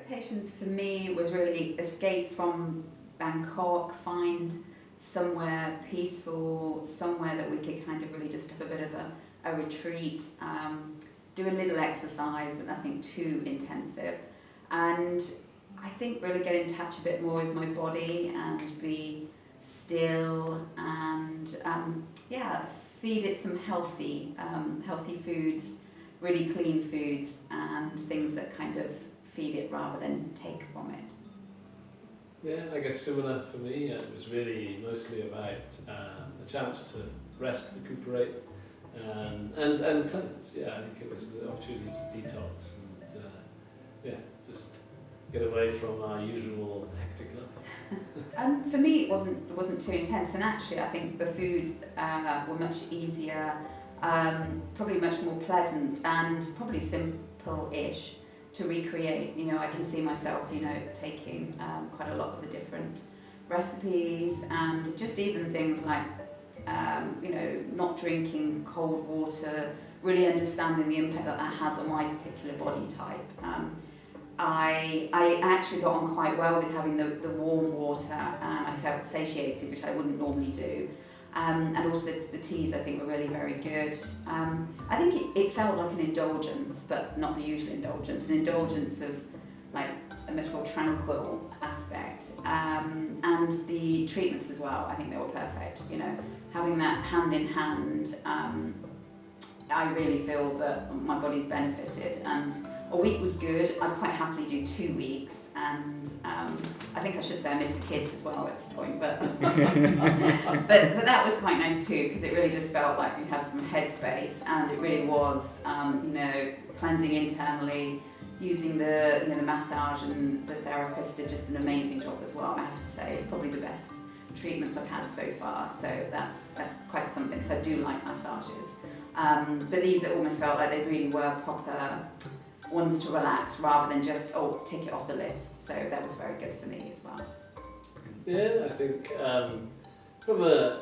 expectations for me was really escape from Bangkok, find somewhere peaceful, somewhere that we could kind of really just have a bit of a retreat, do a little exercise but nothing too intensive, and I think really get in touch a bit more with my body and be still and feed it some healthy foods, really clean foods and things that kind of feed it rather than take from it. Yeah, I guess similar for me. It was really mostly about a chance to rest, recuperate, and cleanse. Yeah, I think it was the opportunity to detox and just get away from our usual hectic life. For me, it wasn't too intense, and actually, I think the foods were much easier, probably much more pleasant, and probably simple-ish to recreate. You know, I can see myself, taking quite a lot of the different recipes, and just even things like, not drinking cold water, really understanding the impact that has on my particular body type. I actually got on quite well with having the warm water, and I felt satiated, which I wouldn't normally do. And also the teas, I think, were really very good. I think it felt like an indulgence, but not the usual indulgence, an indulgence of like a much more tranquil aspect. And the treatments as well, I think they were perfect. Having that hand in hand, I really feel that my body's benefited, and a week was good. I'd quite happily do 2 weeks, and I think I should say I miss the kids as well at this point, but but that was quite nice too, because it really just felt like we had some headspace, and it really was cleansing internally, using the massage, and the therapist did just an amazing job as well. I have to say it's probably the best treatments I've had so far, so that's quite something, because I do like massages, but these almost felt like they really were proper ones to relax rather than just tick it off the list, so that was very good for me as well. Yeah, I think from a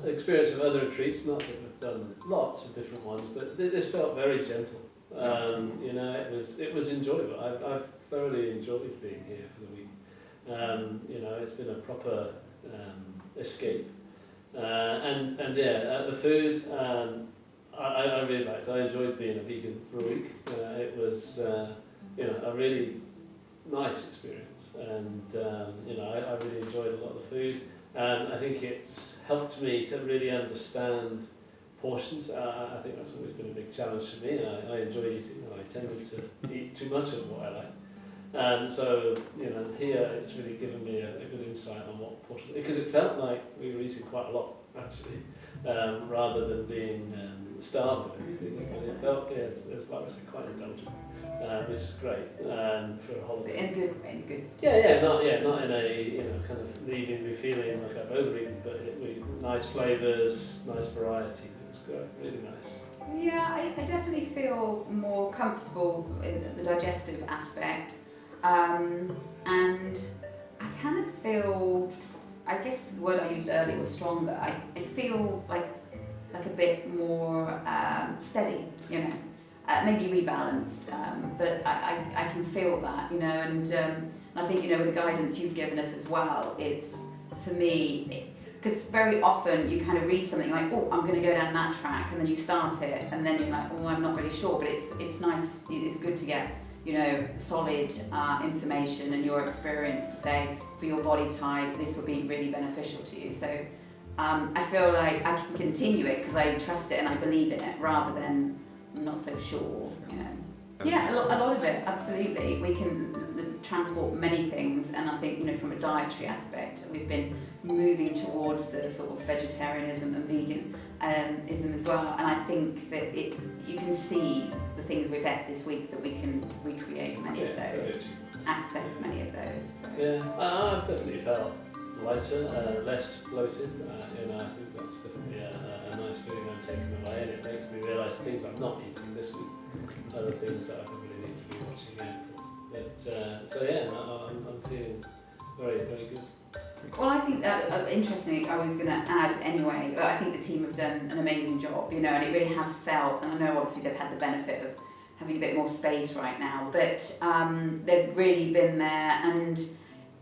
experience of other retreats, not that we've done lots of different ones, but this felt very gentle. It was enjoyable. I've thoroughly enjoyed being here for the week. It's been a proper escape, and the food. I really liked it. I enjoyed being a vegan for a week. It was a really nice experience, and I really enjoyed a lot of the food. I think it's helped me to really understand portions. I think that's always been a big challenge for me, and I enjoy eating, and I tended to eat too much of what I like. And so, here it's really given me a good insight on what portions, because it felt like we were eating quite a lot, actually, rather than being starved of anything. It felt, it's like I said, quite indulgent, which is great for a holiday. In a good. Not in a kind of leaving me feeling like I've overeaten, but nice flavours, nice variety. It was great, really nice. Yeah, I definitely feel more comfortable in the digestive aspect, and I kind of feel, I guess the word I used earlier was stronger. I feel like a bit more steady, maybe rebalanced, but I can feel that, and I think, with the guidance you've given us as well, it's, for me, because very often you kind of read something like, I'm going to go down that track, and then you start it, and then you're like, I'm not really sure, but it's nice, it's good to get, solid information and your experience to say, for your body type, this would be really beneficial to you. So I feel like I can continue it because I trust it and I believe in it, rather than I'm not so sure, Yeah, a lot of it, absolutely. We can transport many things, and I think, from a dietary aspect, we've been moving towards the sort of vegetarianism and veganism as well, and I think that you can see the things we've ate this week that we can recreate many of those, access many of those. So. Yeah, I've definitely felt lighter, less bloated. I think that's definitely a nice feeling I'm taking away, and it makes me realise things I'm not eating this week, other things that I probably need to be watching out for. But I'm feeling very, very good. Well, I think that, interestingly, I was going to add anyway, I think the team have done an amazing job, and it really has felt, and I know obviously they've had the benefit of having a bit more space right now, but they've really been there. And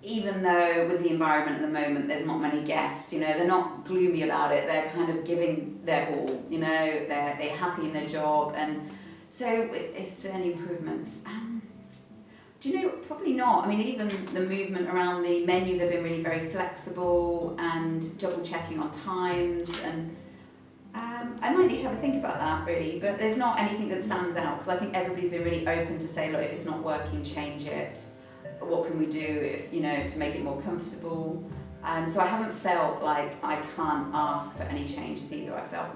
even though with the environment at the moment there's not many guests, you know, they're not gloomy about it, they're kind of giving their all, you know, they're happy in their job. And so is there any improvements? Do you know, probably not. I mean, even the movement around the menu, they've been really very flexible and double checking on times. And I might need to have a think about that really, but there's not anything that stands out, because I think everybody's been really open to say, look, if it's not working, change it. What can we do if, you know, to make it more comfortable? So I haven't felt like I can't ask for any changes either. I felt,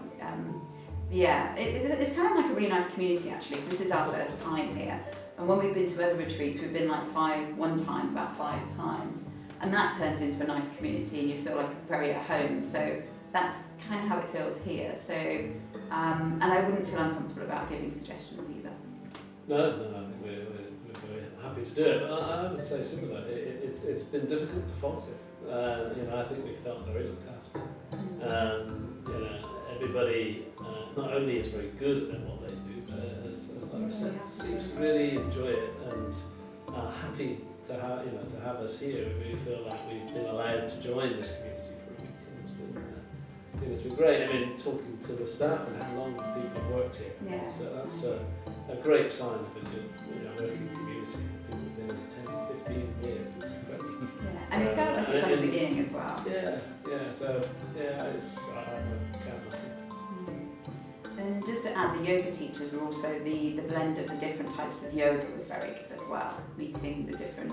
it's kind of like a really nice community actually, because this is our first time here. And when we've been to other retreats, we've been like about five times. And that turns into a nice community and you feel like very at home. So that's kind of how it feels here. So, and I wouldn't feel uncomfortable about giving suggestions either. No, I think we're very happy to do it. But I would say similar. It's been difficult to force it. You know, I think we felt very looked after. You know, everybody not only is very good at what they do, but as Lyra said, seems to really enjoy it and are happy to have us here. We really feel like we've been allowed to join this community for a week, and it's been great. I mean, talking to the staff and how long people have worked here. Yeah, so that's nice. a great sign of a good, working community. People have been in 10, 15 years. It's great. Yeah, and it felt like it from the beginning as well. Yeah. So I can't lucky. And just to add, the yoga teachers are also the blend of the different types of yoga was very good as well. Meeting the different,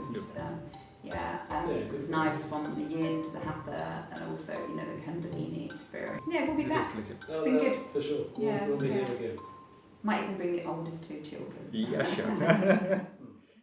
it was nice from the yin to the hatha, and also the kundalini experience. Yeah, we'll be back. It's been good. For sure. We'll be here again. Might even bring the oldest two children. Yeah, sure.